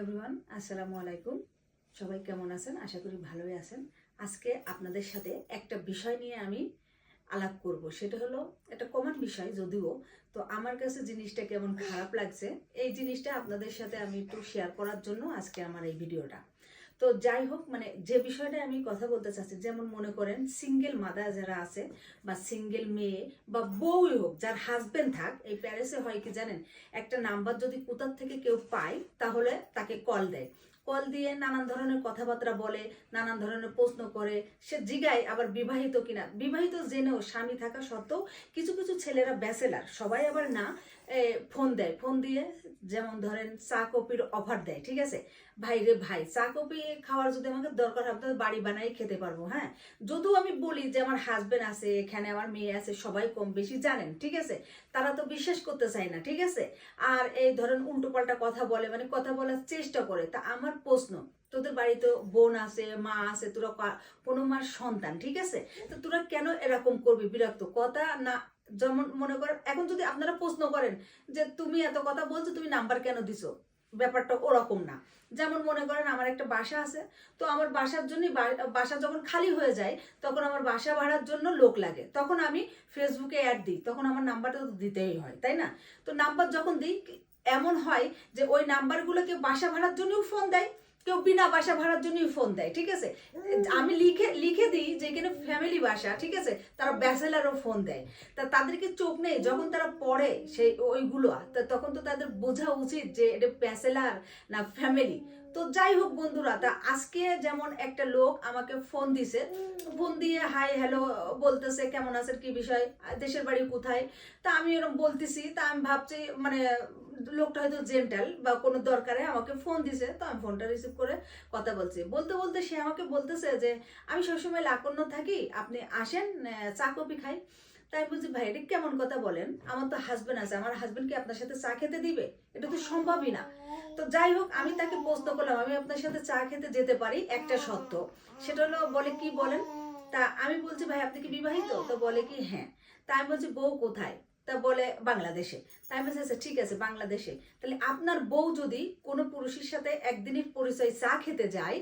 Everyone, আসসালামু আলাইকুম। সবাই কেমন আছেন? আশা করি ভালোই আছেন। আজকে আপনাদের সাথে একটা বিষয় নিয়ে আমি আলাপ করব। সেটা হলো একটা কমন বিষয় যদিও, তো আমার কাছে জিনিসটা কেমন খারাপ লাগছে, এই জিনিসটা আপনাদের সাথে আমি একটু শেয়ার করার জন্য আজকে আমার এই ভিডিওটা। তো যাই হোক, মানে যে বিষয়টা আমি কথা বলতে চাচ্ছি, যেমন মনে করেন সিঙ্গেল মাদার যারা আছে বা সিঙ্গেল মেয়ে বা বউই হোক, যার হাজবেন্ড থাক, এই প্যারিসে হয় কি জানেন, একটা নাম্বার যদি কোথার থেকে কেউ পায় তাহলে তাকে কল দেয়। কল দিয়ে নানান ধরনের কথাবার্তা বলে, নানান ধরনের প্রশ্ন করে, সে জিগায় আবার বিবাহিত কিনা। বিবাহিত জেনেও স্বামী থাকা সত্ত্বেও কিছু কিছু ছেলেরা ব্যাচেলার, সবাই আবার না, ফোন দেয়। ফোন দিয়ে যেমন ধরেন চা কফির অফার দেয়, ঠিক আছে, ভাই রে ভাই, চা কফি খাওয়ার যদি আমাকে দরকার হয় আপনাদের বাড়ি বানাই খেতে পারবো। হ্যাঁ, যদিও আমি বলি যে আমার হাজবেন্ড আছে, এখানে আমার মেয়ে আছে, সবাই কম বেশি জানেন, ঠিক আছে, তারা তো বিশ্বাস করতে চায় না, ঠিক আছে। আর এই ধরেন উল্টো পাল্টা কথা বলে, মানে কথা বলার চেষ্টা করে। তা আমার প্রশ্ন, তোদের বাড়িতে বোন আছে, মা আছে, তোরা কোনো মার সন্তান, ঠিক আছে, তো তোরা কেন এরকম করবি? বিরক্ত কথা না। যেমন মনে করেন এখন যদি আপনারা প্রশ্ন করেন যে তুমি এত কথা বলছো, তুমি নাম্বার কেন দিছো, ব্যাপারটা ওরকম না। যেমন মনে করেন আমার একটা বাসা আছে, তো আমার বাসার জন্য, বাসা যখন খালি হয়ে যায় তখন আমার বাসা ভাড়ার জন্য লোক লাগে, তখন আমি ফেসবুকে অ্যাড দিই, তখন আমার নাম্বারটা তো দিতেই হয়, তাই না? তো নাম্বার যখন দিই, এমন হয় যে ওই নাম্বারগুলোকে বাসা ভাড়ার জন্যও ফোন দেয়, কেউ বিনা বাসা ভাড়ার জন্যই ফোন দেয়, ঠিক আছে। আমি লিখে লিখে দিই যে এখানে ফ্যামিলি বাসা, ঠিক আছে, তারা ব্যাচেলারও ফোন দেয়। তা তাদেরকে চোখ নেই, যখন তারা পড়ে সেই ওইগুলো, তখন তো তাদের বোঝা উচিত যে এটা ব্যাচেলার না ফ্যামিলি। তো যাই হোক বন্ধুরা, তা আজকে যেমন একটা লোক আমাকে ফোন দিছে, ফোন দিয়ে হাই হ্যালো বলতেছে, কেমন আছেন, কি বিষয়, দেশের বাড়ি কোথায়। তা আমি এরকম বলতেছি, তা আমি ভাবছি মানে লোকটা হয়তো জেন্টাল বা কোনো দরকারে আমাকে ফোন দিছে, তো আমি ফোনটা রিসিভ করে কথা বলছি। বলতে বলতে সে আমাকে বলতেছে যে আমি সবসময় লাকন্য থাকি, আপনি আসেন, চা কফি খাই। তাই আমি বলছি ভাই এটা কেমন কথা বলেন, আমার তো হাজবেন্ড আছে, আমার হাজবেন্ড কি আপনার সাথে চা খেতে দিবে? এটা তো সম্ভবই না। তো যাই হোক, আমি তাকে প্রশ্ন করলাম আমি আপনার সাথে চা খেতে যেতে পারি একটা শর্ত, সেটা হলো, বলে কি বলেন। তা আমি বলছি ভাই আপনি কি বিবাহিত? তো বলে কি হ্যাঁ। তা আমি বলছি বউ কোথায়? তা বলে বাংলাদেশে। তাই আমি বলছি আচ্ছা ঠিক আছে, বাংলাদেশে, তাহলে আপনার বউ যদি কোনো পুরুষের সাথে একদিনের পরিচয় চা খেতে যায়,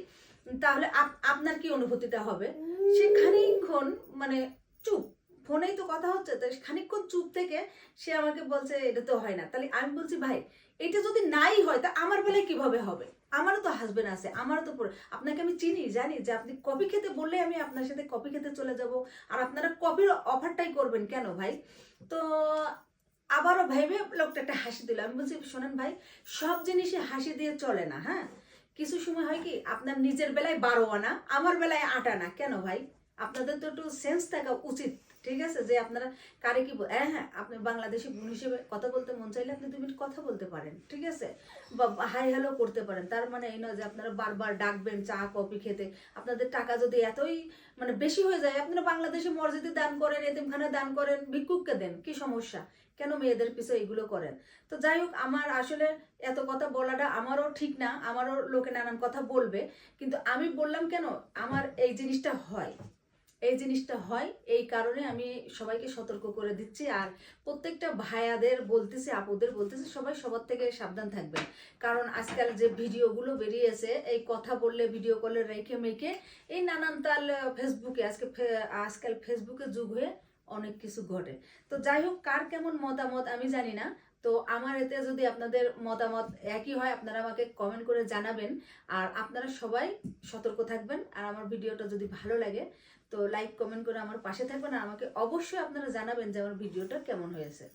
তাহলে আপনার কি অনুভূতিটা হবে? সে খানিকক্ষণ মানে চুপ, ফোনেই তো কথা হচ্ছে, তাই খানিকক্ষণ চুপ থেকে সে আমাকে বলছে এটা তো হয় না। তাহলে আমি বলছি ভাই এটা যদি নাই হয় তা আমার বেলায় কিভাবে হবে? আমারও তো হাজবেন্ড আছে, আমারও তো আপনাকে আমি চিনি, জানি যে আপনি কফি খেতে বললে আমি আপনার সাথে কফি খেতে চলে যাব, আর আপনারা কফির অফারটাই করবেন কেন ভাই? তো আবারও ভেবে লোকটা একটা হাসি দিল। আমি বলছি শোনেন ভাই, সব জিনিসে হাসি দিয়ে চলে না। হ্যাঁ, কিছু সময় হয় কি আপনার নিজের বেলায় 12 আনা, আমার বেলায় 8 আনা, কেন ভাই? আপনাদের তো একটু সেন্স থাকা উচিত, ঠিক আছে, যে আপনারা কারে কি হ্যাঁ হ্যাঁ, আপনি বাংলাদেশি বোন হিসেবে কথা বলতে মন চাইলে আপনি 2 মিনিট কথা বলতে পারেন, ঠিক আছে, বা হাই হ্যালো করতে পারেন। তার মানে এই নয় যে আপনারা বারবার ডাকবেন চা কফি খেতে। আপনাদের টাকা যদি এতই মানে বেশি হয়ে যায়, আপনারা বাংলাদেশে মসজিদে দান করেন, এতিমখানায় দান করেন, ভিক্ষুককে দেন, কি সমস্যা? কেন মেয়েদের পিছনে এগুলো করেন? তো যাই হোক, আমার আসলে এত কথা বলাটা আমারও ঠিক না, আমারও লোকে নানান কথা বলবে, কিন্তু আমি বললাম কেন, আমার এই জিনিসটা হয়, এই জিনিসটা হয়, এই কারণে আমি সবাইকে সতর্ক করে দিচ্ছি। আর প্রত্যেকটা ভাইয়াদের বলতেছি, আপুদের বলতেছি, সবাই সবার থেকে সাবধান থাকবেন। কারণ আজকাল যে ভিডিওগুলো বেরিয়েছে, এই কথা বললে ভিডিও কলে রেখে মেখে এই নানান তাল ফেসবুকে, আজকাল ফেসবুকে যুগ হয়ে অনেক কিছু ঘটে। তো যাই হোক, কার কেমন মতামত আমি জানি না। তো আমার এতে যদি আপনাদের মতামত একই হয়, আপনারা আমাকে কমেন্ট করে জানাবেন। আর আপনারা সবাই সতর্ক থাকবেন। আর আমার ভিডিওটা যদি ভালো লাগে তো লাইক কমেন্ট করে আমার পাশে থাকবেন। আর আমাকে অবশ্যই আপনারা জানাবেন যে আমার ভিডিওটা কেমন হয়েছে।